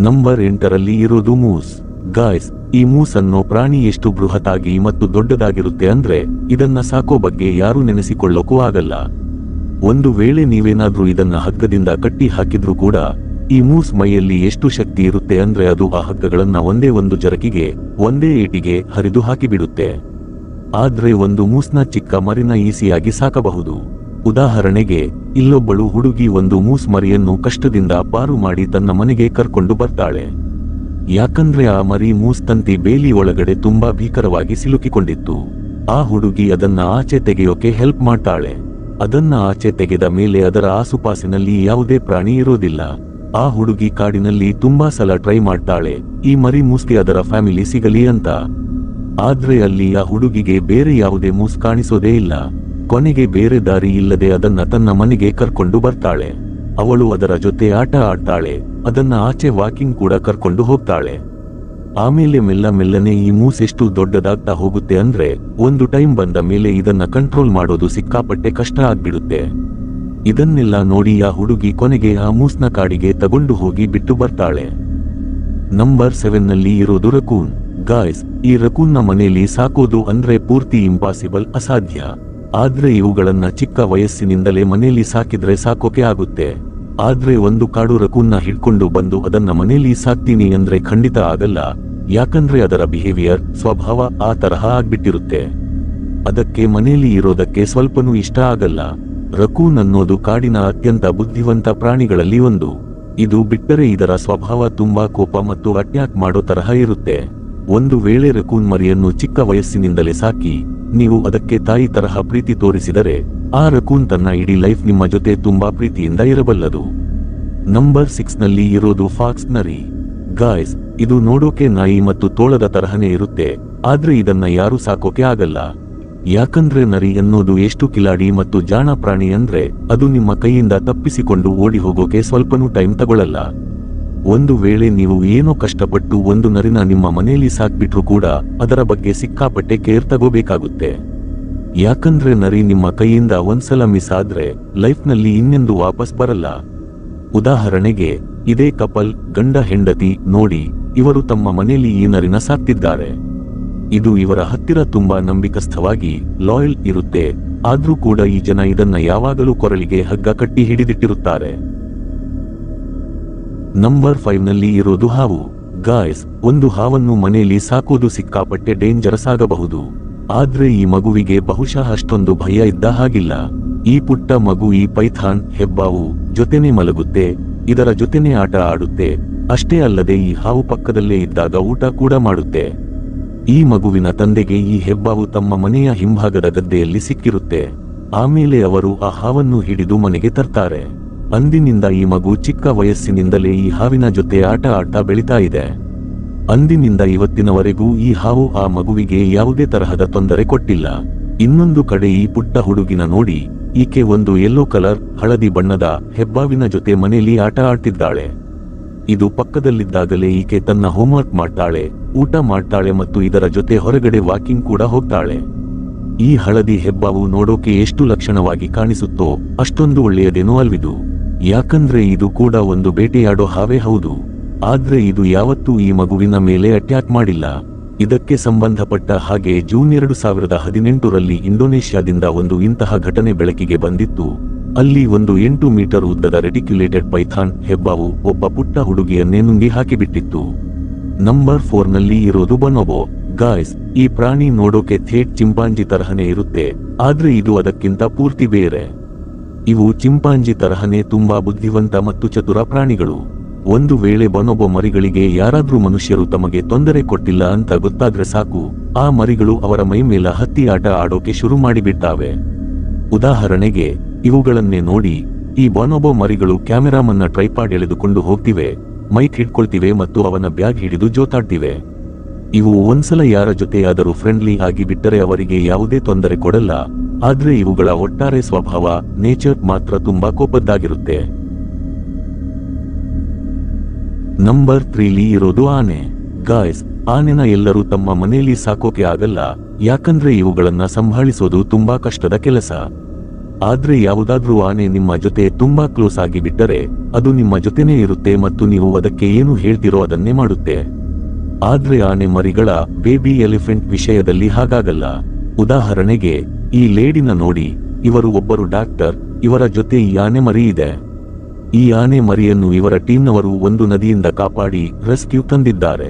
ನಂಬರ್ 8ರಲ್ಲಿ ಇರೋದು ಮೂಸ್. ಗಾಯ್ಸ್, ಈ ಮೂಸ್ ಅನ್ನೋ ಪ್ರಾಣಿ ಎಷ್ಟು ಬೃಹತ್ತಾಗಿ ಮತ್ತು ದೊಡ್ಡದಾಗಿರುತ್ತೆ ಅಂದ್ರೆ ಇದನ್ನ ಸಾಕೋ ಬಗ್ಗೆ ಯಾರು ನೆನೆಸಿಕೊಳ್ಳೋಕೂ ಆಗಲ್ಲ. ಒಂದು ವೇಳೆ ನೀವೇನಾದ್ರೂ ಇದನ್ನ ಹಗ್ಗದಿಂದ ಕಟ್ಟಿ ಹಾಕಿದ್ರೂ ಕೂಡ ಈ ಮೂಸ್ ಮೈಯಲ್ಲಿ ಎಷ್ಟು ಶಕ್ತಿ ಇರುತ್ತೆ ಅಂದ್ರೆ ಅದು ಆ ಹಗ್ಗಗಳನ್ನ ಒಂದೇ ಒಂದು ಜರಕಿಗೆ, ಒಂದೇ ಏಟಿಗೆ ಹರಿದು ಹಾಕಿಬಿಡುತ್ತೆ. ಆದ್ರೆ ಒಂದು ಮೂಸ್ನ ಚಿಕ್ಕ ಮರಿನ ಈಸಿಯಾಗಿ ಸಾಕಬಹುದು. ಉದಾಹರಣೆಗೆ, ಇಲ್ಲೊಬ್ಬಳು ಹುಡುಗಿ ಒಂದು ಮೂಸ್ ಮರಿಯನ್ನು ಕಷ್ಟದಿಂದ ಪಾರು ಮಾಡಿ ತನ್ನ ಮನೆಗೆ ಕರ್ಕೊಂಡು ಬರ್ತಾಳೆ. ಯಾಕಂದ್ರೆ ಆ ಮರಿ ಮೂಸ್ ತಂತಿ ಬೇಲಿ ಒಳಗಡೆ ತುಂಬಾ ಭೀಕರವಾಗಿ ಸಿಲುಕಿಕೊಂಡಿತ್ತು. ಆ ಹುಡುಗಿ ಅದನ್ನ ಆಚೆ ತೆಗೆಯೋಕೆ ಹೆಲ್ಪ್ ಮಾಡ್ತಾಳೆ. ಅದನ್ನ ಆಚೆ ತೆಗೆದ ಮೇಲೆ ಅದರ ಆಸುಪಾಸಿನಲ್ಲಿ ಯಾವುದೇ ಪ್ರಾಣಿ ಇರೋದಿಲ್ಲ. ಆ ಹುಡುಗಿ ಕಾಡಿನಲ್ಲಿ ತುಂಬಾ ಸಲ ಟ್ರೈ ಮಾಡ್ತಾಳೆ ಈ ಮರಿ ಮೂಸ್ಗೆ ಅದರ ಫ್ಯಾಮಿಲಿ ಸಿಗಲಿ ಅಂತ. ಆದ್ರೆ ಅಲ್ಲಿ ಆ ಹುಡುಗಿಗೆ ಬೇರೆ ಯಾವುದೇ ಮೂಸ್ ಕಾಣಿಸೋದೇ ಇಲ್ಲ. ಕೊನೆಗೆ ಬೇರೆ ದಾರಿ ಇಲ್ಲದೆ ಅದನ್ನ ತನ್ನ ಮನೆಗೆ ಕರ್ಕೊಂಡು ಬರ್ತಾಳೆ. ಅವಳು ಅದರ ಜೊತೆ ಆಟ ಆಡ್ತಾಳೆ, ಅದನ್ನ ಆಚೆ ವಾಕಿಂಗ್ ಕೂಡ ಕರ್ಕೊಂಡು ಹೋಗ್ತಾಳೆ. ಆಮೇಲೆ ಮೆಲ್ಲನೆ ಈ ಮೂಸ್ ಎಷ್ಟು ದೊಡ್ಡದಾಗ್ತಾ ಹೋಗುತ್ತೆ ಅಂದ್ರೆ ಒಂದು ಟೈಮ್ ಬಂದ ಮೇಲೆ ಇದನ್ನ ಕಂಟ್ರೋಲ್ ಮಾಡೋದು ಸಿಕ್ಕಾಪಟ್ಟೆ ಕಷ್ಟ ಆಗ್ಬಿಡುತ್ತೆ. ಇದನ್ನೆಲ್ಲ ನೋಡಿ ಆ ಹುಡುಗಿ ಕೊನೆಗೆ ಆ ಮೂಸ್ನ ಕಾಡಿಗೆ ತಗೊಂಡು ಹೋಗಿ ಬಿಟ್ಟು ಬರ್ತಾಳೆ. ನಂಬರ್ 7ನಲ್ಲಿ ಇರೋದು ರಕೂನ್. ಗಾಯ್ಸ್, ಈ ರಕೂನ್ನ ಮನೆಯಲ್ಲಿ ಸಾಕೋದು ಅಂದ್ರೆ ಪೂರ್ತಿ ಇಂಪಾಸಿಬಲ್, ಅಸಾಧ್ಯ. ಆದ್ರೆ ಇವುಗಳನ್ನ ಚಿಕ್ಕ ವಯಸ್ಸಿನಿಂದಲೇ ಮನೆಯಲ್ಲಿ ಸಾಕಿದ್ರೆ ಸಾಕೋಕೆ ಆಗುತ್ತೆ. ಆದ್ರೆ ಒಂದು ಕಾಡು ರಕೂನ್ನ ಹಿಡ್ಕೊಂಡು ಬಂದು ಅದನ್ನ ಮನೆಯಲ್ಲಿ ಸಾಕ್ತೀನಿ ಅಂದ್ರೆ ಖಂಡಿತ ಆಗಲ್ಲ. ಯಾಕಂದ್ರೆ ಅದರ ಬಿಹೇವಿಯರ್, ಸ್ವಭಾವ ಆ ತರಹ ಆಗ್ಬಿಟ್ಟಿರುತ್ತೆ. ಅದಕ್ಕೆ ಮನೆಯಲ್ಲಿ ಇರೋದಕ್ಕೆ ಸ್ವಲ್ಪನೂ ಇಷ್ಟ ಆಗಲ್ಲ. ರಕೂನ್ ಅನ್ನೋದು ಕಾಡಿನ ಅತ್ಯಂತ ಬುದ್ಧಿವಂತ ಪ್ರಾಣಿಗಳಲ್ಲಿ ಒಂದು. ಇದು ಬಿಟ್ಟರೆ ಇದರ ಸ್ವಭಾವ ತುಂಬಾ ಕೋಪ ಮತ್ತು ಅಟ್ಯಾಕ್ ಮಾಡೋ ತರಹ ಇರುತ್ತೆ. ಒಂದು ವೇಳೆ ರಕೂನ್ ಮರಿಯನ್ನು ಚಿಕ್ಕ ವಯಸ್ಸಿನಿಂದಲೇ ಸಾಕಿ ನೀವು ಅದಕ್ಕೆ ತಾಯಿ ತರಹ ಪ್ರೀತಿ ತೋರಿಸಿದರೆ ಆ ರಕೂನ್ ತನ್ನ ಇಡೀ ಲೈಫ್ ನಿಮ್ಮ ಜೊತೆ ತುಂಬಾ ಪ್ರೀತಿಯಿಂದ ಇರಬಲ್ಲದು. ನಂಬರ್ 6ನಲ್ಲಿ ಇರೋದು ಫಾಕ್ಸ್ ನರಿ. ಗಾಯ್ಸ್, ಇದು ನೋಡೋಕೆ ನಾಯಿ ಮತ್ತು ತೋಳದ ತರಹನೇ ಇರುತ್ತೆ, ಆದ್ರೆ ಇದನ್ನ ಯಾರು ಸಾಕೋಕೆ ಆಗಲ್ಲ. ಯಾಕಂದ್ರೆ ನರಿ ಅನ್ನೋದು ಎಷ್ಟು ಕಿಲಾಡಿ ಮತ್ತು ಜಾಣ ಪ್ರಾಣಿ ಅಂದ್ರೆ ಅದು ನಿಮ್ಮ ಕೈಯಿಂದ ತಪ್ಪಿಸಿಕೊಂಡು ಓಡಿ ಹೋಗೋಕೆ ಸ್ವಲ್ಪನೂ ಟೈಮ್ ತಗೊಳ್ಳಲ್ಲ. ಒಂದು ವೇಳೆ ನೀವು ಏನೋ ಕಷ್ಟಪಟ್ಟು ಒಂದು ನರಿನ ನಿಮ್ಮ ಮನೆಯಲ್ಲಿ ಸಾಕ್ಬಿಟ್ರು ಕೂಡ ಅದರ ಬಗ್ಗೆ ಸಿಕ್ಕಾಪಟ್ಟೆ ಕೇರ್ ತಗೋಬೇಕಾಗುತ್ತೆ. ಯಾಕಂದ್ರೆ ನರಿ ನಿಮ್ಮ ಕೈಯಿಂದ ಒಂದ್ಸಲ ಮಿಸ್ ಆದ್ರೆ ಲೈಫ್ನಲ್ಲಿ ಇನ್ನೆಂದು ವಾಪಸ್ ಬರಲ್ಲ. ಉದಾಹರಣೆಗೆ, ಇದೇ ಕಪಲ್, ಗಂಡ ಹೆಂಡತಿ ನೋಡಿ, ಇವರು ತಮ್ಮ ಮನೆಯಲ್ಲಿ ಈ ನರಿನ ಸಾಕ್ತಿದ್ದಾರೆ. ಇದು ಇವರ ಹತ್ತಿರ ತುಂಬಾ ನಂಬಿಕಸ್ಥವಾಗಿ ಲಾಯಲ್ ಇರುತ್ತೆ. ಆದ್ರೂ ಕೂಡ ಈ ಜನ ಇದನ್ನ ಯಾವಾಗಲೂ ಕೊರಳಿಗೆ ಹಗ್ಗ ಕಟ್ಟಿ ಹಿಡಿದಿಟ್ಟಿರುತ್ತಾರೆ. ನಂಬರ್ 5ನಲ್ಲಿ ಇರೋದು ಹಾವು. ಗಾಯ್ಸ್, ಒಂದು ಹಾವನ್ನು ಮನೆಯಲ್ಲಿ ಸಾಕೋದು ಸಿಕ್ಕಾಪಟ್ಟೆ ಡೇಂಜರಸ್ ಆಗಬಹುದು. ಆದ್ರೆ ಈ ಮಗುವಿಗೆ ಬಹುಶಃ ಅಷ್ಟೊಂದು ಭಯ ಇದ್ದ ಹಾಗಿಲ್ಲ. ಈ ಪುಟ್ಟ ಮಗು ಈ ಪೈಥಾನ್, ಹೆಬ್ಬಾವು ಜೊತೆನೆ ಮಲಗುತ್ತೆ, ಇದರ ಜೊತೆನೆ ಆಟ ಆಡುತ್ತೆ. ಅಷ್ಟೇ ಅಲ್ಲದೆ ಈ ಹಾವು ಪಕ್ಕದಲ್ಲೇ ಇದ್ದಾಗ ಊಟ ಕೂಡ ಮಾಡುತ್ತೆ. ಈ ಮಗುವಿನ ತಂದೆಗೆ ಈ ಹೆಬ್ಬಾವು ತಮ್ಮ ಮನೆಯ ಹಿಂಭಾಗದ ಗದ್ದೆಯಲ್ಲಿ ಸಿಕ್ಕಿರುತ್ತೆ. ಆಮೇಲೆ ಅವರು ಆ ಹಾವನ್ನು ಹಿಡಿದು ಮನೆಗೆ ತರ್ತಾರೆ. ಅಂದಿನಿಂದ ಈ ಮಗು ಚಿಕ್ಕ ವಯಸ್ಸಿನಿಂದಲೇ ಈ ಹಾವಿನ ಜೊತೆ ಆಟ ಆಡ್ತಾ ಬೆಳಿತಾ ಇದೆ. ಅಂದಿನಿಂದ ಇವತ್ತಿನವರೆಗೂ ಈ ಹಾವು ಆ ಮಗುವಿಗೆ ಯಾವುದೇ ತರಹದ ತೊಂದರೆ ಕೊಟ್ಟಿಲ್ಲ. ಇನ್ನೊಂದು ಕಡೆ ಈ ಪುಟ್ಟ ಹುಡುಗಿನ ನೋಡಿ, ಈಕೆ ಒಂದು ಯೆಲ್ಲೋ ಕಲರ್, ಹಳದಿ ಬಣ್ಣದ ಹೆಬ್ಬಾವಿನ ಜೊತೆ ಮನೆಯಲ್ಲಿ ಆಟ ಆಡ್ತಿದ್ದಾಳೆ. ಇದು ಪಕ್ಕದಲ್ಲಿದ್ದಾಗಲೇ ಈಕೆ ತನ್ನ ಹೋಮ್ವರ್ಕ್ ಮಾಡ್ತಾಳೆ, ಊಟ ಮಾಡ್ತಾಳೆ ಮತ್ತು ಇದರ ಜೊತೆ ಹೊರಗಡೆ ವಾಕಿಂಗ್ ಕೂಡ ಹೋಗ್ತಾಳೆ. ಈ ಹಳದಿ ಹೆಬ್ಬಾವು ನೋಡೋಕೆ ಎಷ್ಟು ಲಕ್ಷಣವಾಗಿ ಕಾಣಿಸುತ್ತೋ ಅಷ್ಟೊಂದು ಒಳ್ಳೆಯದೇನೂ ಅಲ್ವಿದು. ಯಾಕಂದ್ರೆ ಇದು ಕೂಡ ಒಂದು ಬೇಟೆಯಾಡೋ ಹಾವೇ ಹೌದು. ಆದ್ರೆ ಇದು ಯಾವತ್ತೂ ಈ ಮಗುವಿನ ಮೇಲೆ ಅಟ್ಯಾಕ್ ಮಾಡಿಲ್ಲ. ಇದಕ್ಕೆ ಸಂಬಂಧಪಟ್ಟ ಹಾಗೆ ಜೂನ್ 2018ರಲ್ಲಿ ಇಂಡೋನೇಷ್ಯಾದಿಂದ ಒಂದು ಇಂತಹ ಘಟನೆ ಬೆಳಕಿಗೆ ಬಂದಿತ್ತು. ಅಲ್ಲಿ ಒಂದು 8 ಮೀಟರ್ ಉದ್ದದ ರೆಟಿಕ್ಯುಲೇಟೆಡ್ ಪೈಥಾನ್ ಹೆಬ್ಬಾವು ಒಬ್ಬ ಪುಟ್ಟ ಹುಡುಗಿಯನ್ನೇ ನುಂಗಿ ಹಾಕಿಬಿಟ್ಟಿತ್ತು. ನಂಬರ್ 4ನಲ್ಲಿ ಇರೋದು ಬೊನೊಬೊ. ಗಾಯ್ಸ್, ಈ ಪ್ರಾಣಿ ನೋಡೋಕೆ ಥೇಟ್ ಚಿಂಪಾಂಜಿ ತರಹನೇ ಇರುತ್ತೆ, ಆದ್ರೆ ಇದು ಅದಕ್ಕಿಂತ ಪೂರ್ತಿ ಬೇರೆ. ಇವು ಚಿಂಪಾಂಜಿ ತರಹನೇ ತುಂಬಾ ಬುದ್ಧಿವಂತ ಮತ್ತು ಚತುರ ಪ್ರಾಣಿಗಳು. ಒಂದು ವೇಳೆ ಬೊನೊಬೊ ಮರಿಗಳಿಗೆ ಯಾರಾದ್ರೂ ಮನುಷ್ಯರು ತಮಗೆ ತೊಂದರೆ ಕೊಟ್ಟಿಲ್ಲ ಅಂತ ಗೊತ್ತಾದ್ರೆ ಸಾಕು, ಆ ಮರಿಗಳು ಅವರ ಮೈ ಮೇಲೆ ಹತ್ತಿ ಆಟ ಆಡೋಕೆ ಶುರು ಮಾಡಿಬಿಟ್ಟಾವೆ. ಉದಾಹರಣೆಗೆ ಇವುಗಳನ್ನೇ ನೋಡಿ. ಈ ಬೊನೊಬೊ ಮರಿಗಳು ಕ್ಯಾಮೆರಾಮನ್ನ ಟ್ರೈಪಾಡ್ ಎಳೆದುಕೊಂಡು ಹೋಗ್ತಿವೆ, ಮೈಕ್ ಹಿಡ್ಕೊಳ್ತಿವೆ ಮತ್ತು ಅವನ ಬ್ಯಾಗ್ ಹಿಡಿದು ಜೋತಾಡ್ತಿವೆ. ಇವು ಒಂದ್ಸಲ ಯಾರ ಜೊತೆಯಾದರೂ ಫ್ರೆಂಡ್ಲಿ ಆಗಿ ಬಿಟ್ಟರೆ ಅವರಿಗೆ ಯಾವುದೇ ತೊಂದರೆ ಕೊಡಲ್ಲ, ಆದ್ರೆ ಇವುಗಳ ಒಟ್ಟಾರೆ ಸ್ವಭಾವ, ನೇಚರ್ ಮಾತ್ರ ತುಂಬಾ ಕೋಪದ್ದಾಗಿರುತ್ತೆ. ನಂಬರ್ 3 ಇರೋದು ಆನೆ. ಗಾಯ್ಸ್, ಆನೆನ ಎಲ್ಲರೂ ತಮ್ಮ ಮನೆಯಲ್ಲಿ ಸಾಕೋಕೆ ಆಗಲ್ಲ, ಯಾಕಂದ್ರೆ ಇವುಗಳನ್ನ ಸಂಭಾಳಿಸೋದು ತುಂಬಾ ಕಷ್ಟದ ಕೆಲಸ. ಆದ್ರೆ ಯಾವುದಾದ್ರೂ ಆನೆ ನಿಮ್ಮ ಜೊತೆ ತುಂಬಾ ಕ್ಲೋಸ್ ಆಗಿ ಬಿಟ್ಟರೆ ಅದು ನಿಮ್ಮ ಜೊತೆನೇ ಇರುತ್ತೆ ಮತ್ತು ನೀವು ಅದಕ್ಕೆ ಏನು ಹೇಳ್ತಿರೋ ಅದನ್ನೇ ಮಾಡುತ್ತೆ. ಆದ್ರೆ ಆನೆ ಮರಿಗಳ ಬೇಬಿ ಎಲಿಫೆಂಟ್ ವಿಷಯದಲ್ಲಿ ಹಾಗಾಗಲ್ಲ. ಉದಾಹರಣೆಗೆ ಈ ಲೇಡಿನ ನೋಡಿ, ಇವರು ಒಬ್ಬರು ಡಾಕ್ಟರ್, ಇವರ ಜೊತೆ ಈ ಆನೆ ಮರಿ ಇದೆ. ಈ ಆನೆ ಮರಿಯನ್ನು ಇವರ ಟೀಮ್ನವರು ಒಂದು ನದಿಯಿಂದ ಕಾಪಾಡಿ ರೆಸ್ಕ್ಯೂ ತಂದಿದ್ದಾರೆ.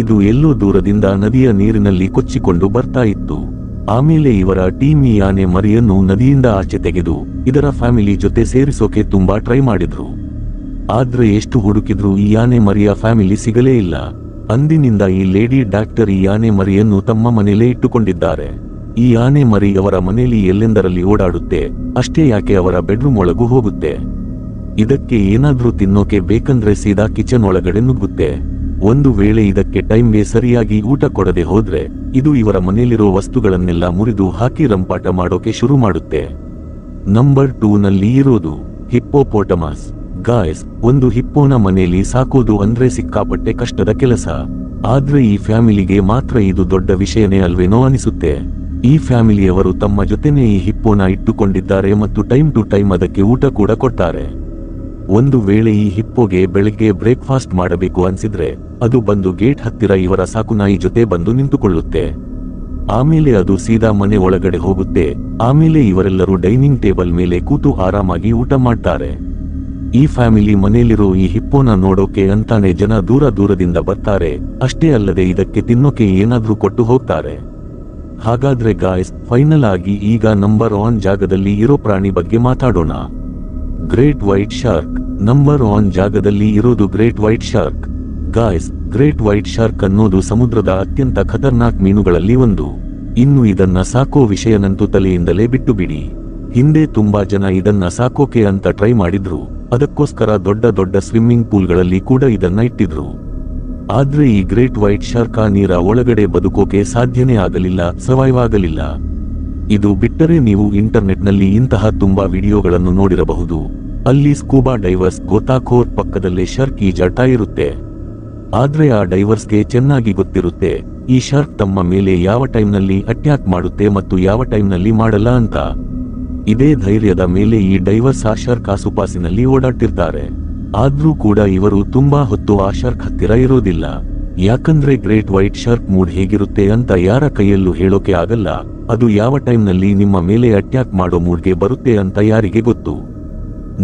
ಇದು ಎಲ್ಲೋ ದೂರದಿಂದ ನದಿಯ ನೀರಿನಲ್ಲಿ ಕೊಚ್ಚಿಕೊಂಡು ಬರ್ತಾ ಇತ್ತು. ಆಮೇಲೆ ಇವರ ಟೀಮ್ ಈ ಆನೆ ಮರಿಯನ್ನು ನದಿಯಿಂದ ಆಚೆ ತೆಗೆದು ಇದರ ಫ್ಯಾಮಿಲಿ ಜೊತೆ ಸೇರಿಸೋಕೆ ತುಂಬಾ ಟ್ರೈ ಮಾಡಿದ್ರು. ಆದ್ರೆ ಎಷ್ಟು ಹುಡುಕಿದ್ರು ಈ ಆನೆ ಮರಿಯ ಫ್ಯಾಮಿಲಿ ಸಿಗಲೇ ಇಲ್ಲ. ಅಂದಿನಿಂದ ಈ ಲೇಡಿ ಡಾಕ್ಟರ್ ಈ ಆನೆ ಮರಿಯನ್ನು ತಮ್ಮ ಮನೆಯಲ್ಲೇ ಇಟ್ಟುಕೊಂಡಿದ್ದಾರೆ. ಈ ಆನೆ ಮರಿ ಅವರ ಮನೆಯಲ್ಲಿ ಎಲ್ಲೆಂದರಲ್ಲಿ ಓಡಾಡುತ್ತೆ, ಅಷ್ಟೇ ಯಾಕೆ ಅವರ ಬೆಡ್ರೂಮ್ ಒಳಗೂ ಹೋಗುತ್ತೆ. ಇದಕ್ಕೆ ಏನಾದ್ರೂ ತಿನ್ನೋಕೆ ಬೇಕಂದ್ರೆ ಸೀದಾ ಕಿಚನ್ ಒಳಗಡೆ ನುಗ್ಗುತ್ತೆ. ಒಂದು ವೇಳೆ ಇದಕ್ಕೆ ಟೈಮ್ಗೆ ಸರಿಯಾಗಿ ಊಟ ಕೊಡದೆ ಹೋದ್ರೆ ಇದು ಇವರ ಮನೆಯಲ್ಲಿರೋ ವಸ್ತುಗಳನ್ನೆಲ್ಲ ಮುರಿದು ಹಾಕಿ ರಂಪಾಟ ಮಾಡೋಕೆ ಶುರು ಮಾಡುತ್ತೆ. ನಂಬರ್ 2 ಇರೋದು ಹಿಪ್ಪೋಪೋಟಮಸ್. ಗಾಯ್ಸ್, ಒಂದು ಹಿಪ್ಪೋನ ಮನೆಯಲ್ಲಿ ಸಾಕೋದು ಅಂದ್ರೆ ಸಿಕ್ಕಾಪಟ್ಟೆ ಕಷ್ಟದ ಕೆಲಸ. ಆದ್ರೆ ಈ ಫ್ಯಾಮಿಲಿಗೆ ಮಾತ್ರ ಇದು ದೊಡ್ಡ ವಿಷಯನೇ ಅಲ್ವೇನೋ ಅನಿಸುತ್ತೆ. ಈ ಫ್ಯಾಮಿಲಿಯವರು ತಮ್ಮ ಜೊತೆನೇ ಈ ಹಿಪ್ಪೋನ ಇಟ್ಟುಕೊಂಡಿದ್ದಾರೆ ಮತ್ತು ಟೈಮ್ ಟು ಟೈಮ್ ಅದಕ್ಕೆ ಊಟ ಕೂಡ ಕೊಡ್ತಾರೆ. ಒಂದು ವೇಳೆ ಈ ಹಿಪ್ಪೋಗೆ ಬೆಳಗ್ಗೆ ಬ್ರೇಕ್ಫಾಸ್ಟ್ ಮಾಡಬೇಕು ಅನ್ಸಿದ್ರೆ ಅದು ಬಂದು ಗೇಟ್ ಹತ್ತಿರ ಇವರ ಸಾಕುನಾಯಿ ಜೊತೆ ಬಂದು ನಿಂತುಕೊಳ್ಳುತ್ತೆ. ಆಮೇಲೆ ಅದು ಸೀದಾ ಮನೆ ಒಳಗಡೆ ಹೋಗುತ್ತೆ. ಆಮೇಲೆ ಇವರೆಲ್ಲರೂ ಡೈನಿಂಗ್ ಟೇಬಲ್ ಮೇಲೆ ಕೂತು ಆರಾಮಾಗಿ ಊಟ ಮಾಡ್ತಾರೆ. ಈ ಫ್ಯಾಮಿಲಿ ಮನೆಯಲ್ಲಿರೋ ಈ ಹಿಪ್ಪೋನ ನೋಡೋಕೆ ಅಂತಾನೆ ಜನ ದೂರ ದೂರದಿಂದ ಬರ್ತಾರೆ. ಅಷ್ಟೇ ಅಲ್ಲದೆ ಇದಕ್ಕೆ ತಿನ್ನೋಕೆ ಏನಾದ್ರೂ ಕೊಟ್ಟು ಹೋಗ್ತಾರೆ. ಹಾಗಾದ್ರೆ ಗಾಯ್ಸ್, ಫೈನಲ್ ಆಗಿ ಈಗ ನಂಬರ್ 1 ಜಾಗದಲ್ಲಿ ಇರೋ ಪ್ರಾಣಿ ಬಗ್ಗೆ ಮಾತಾಡೋಣ. Great white shark. ನಂಬರ್ 1 ಜಾಗದಲ್ಲಿ ಇರೋದು great white shark. Guys, great white shark ಅನ್ನೋದು ಸಮುದ್ರದ ಅತ್ಯಂತ ಖತರ್ನಾಕ್ ಮೀನುಗಳಲ್ಲಿ ಒಂದು. ಇನ್ನು ಇದನ್ನ ಸಾಕೋ ವಿಷಯನಂತೂ ತಲೆಯಿಂದಲೇ ಬಿಟ್ಟು ಬಿಡಿ. ಹಿಂದೆ ತುಂಬಾ ಜನ ಇದನ್ನ ಸಾಕೋಕೆ ಅಂತ ಟ್ರೈ ಮಾಡಿದ್ರು. ಅದಕ್ಕೋಸ್ಕರ ದೊಡ್ಡ ದೊಡ್ಡ ಸ್ವಿಮ್ಮಿಂಗ್ ಪೂಲ್ಗಳಲ್ಲಿ ಕೂಡ ಇದನ್ನ ಇಟ್ಟಿದ್ರು. ಆದ್ರೆ ಈ ಗ್ರೇಟ್ ವೈಟ್ ಶಾರ್ಕ್ ನೀರ ಒಳಗಡೆ ಬದುಕೋಕೆ ಸಾಧ್ಯನೇ ಆಗಲಿಲ್ಲ, ಸರ್ವೈವ್ ಆಗಲಿಲ್ಲ. ಇದು ಬಿಟ್ಟರೆ ನೀವು ಇಂಟರ್ನೆಟ್ನಲ್ಲಿ ಇಂತಹ ತುಂಬಾ ವಿಡಿಯೋಗಳನ್ನು ನೋಡಿರಬಹುದು. ಅಲ್ಲಿ ಸ್ಕೂಬಾ ಡೈವರ್ಸ್ ಗೋತಾಖೋರ್ ಪಕ್ಕದಲ್ಲೇ ಶಾರ್ಕ್ ಈಜಾಡ್ತಾ ಇರುತ್ತೆ. ಆದ್ರೆ ಆ ಡೈವರ್ಸ್ಗೆ ಚೆನ್ನಾಗಿ ಗೊತ್ತಿರುತ್ತೆ ಈ ಶಾರ್ಕ್ ತಮ್ಮ ಮೇಲೆ ಯಾವ ಟೈಮ್ನಲ್ಲಿ ಅಟ್ಯಾಕ್ ಮಾಡುತ್ತೆ ಮತ್ತು ಯಾವ ಟೈಮ್ನಲ್ಲಿ ಮಾಡಲ್ಲ ಅಂತ. ಇದೇ ಧೈರ್ಯದ ಮೇಲೆ ಈ ಡೈವರ್ಸ್ ಆ ಶಾರ್ಕ್ ಆಸುಪಾಸಿನಲ್ಲಿ ಓಡಾಡ್ತಿರ್ತಾರೆ. ಆದ್ರೂ ಕೂಡ ಇವರು ತುಂಬಾ ಹೊತ್ತು ಆ ಶಾರ್ಕ್ ಹತ್ತಿರ ಇರೋದಿಲ್ಲ. ಯಾಕಂದ್ರೆ ಗ್ರೇಟ್ ವೈಟ್ ಶಾರ್ಕ್ ಮೂಡ್ ಹೇಗಿರುತ್ತೆ ಅಂತ ಯಾರ ಕೈಯಲ್ಲೂ ಹೇಳೋಕೆ ಆಗಲ್ಲ. ಅದು ಯಾವ ಟೈಮ್ನಲ್ಲಿ ನಿಮ್ಮ ಮೇಲೆ ಅಟ್ಯಾಕ್ ಮಾಡೋ ಮೂಡ್ಗೆ ಬರುತ್ತೆ ಅಂತ ಯಾರಿಗೆ ಗೊತ್ತು.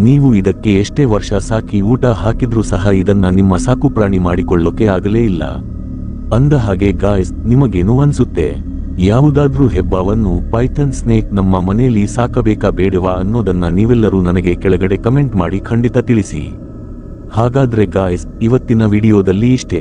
ನೀವು ಇದಕ್ಕೆ ಎಷ್ಟೇ ವರ್ಷ ಸಾಕಿ ಊಟ ಹಾಕಿದ್ರೂ ಸಹ ಇದನ್ನ ನಿಮ್ಮ ಸಾಕು ಪ್ರಾಣಿ ಮಾಡಿಕೊಳ್ಳೋಕೆ ಆಗಲೇ ಇಲ್ಲ. ಅಂದ ಹಾಗೆ ಗಾಯ್ಸ್, ನಿಮಗೇನು ಅನ್ಸುತ್ತೆ? ಯಾವುದಾದ್ರೂ ಹೆಬ್ಬಾವನ್ನು, ಪೈಥನ್ ಸ್ನೇಕ್ ನಮ್ಮ ಮನೆಯಲ್ಲಿ ಸಾಕಬೇಕಾ ಬೇಡವಾ ಅನ್ನೋದನ್ನ ನೀವೆಲ್ಲರೂ ನನಗೆ ಕೆಳಗಡೆ ಕಮೆಂಟ್ ಮಾಡಿ ಖಂಡಿತ ತಿಳಿಸಿ. ಹಾಗಾದ್ರೆ ಗಾಯ್ಸ್, ಇವತ್ತಿನ ವಿಡಿಯೋದಲ್ಲಿ ಇಷ್ಟೇ.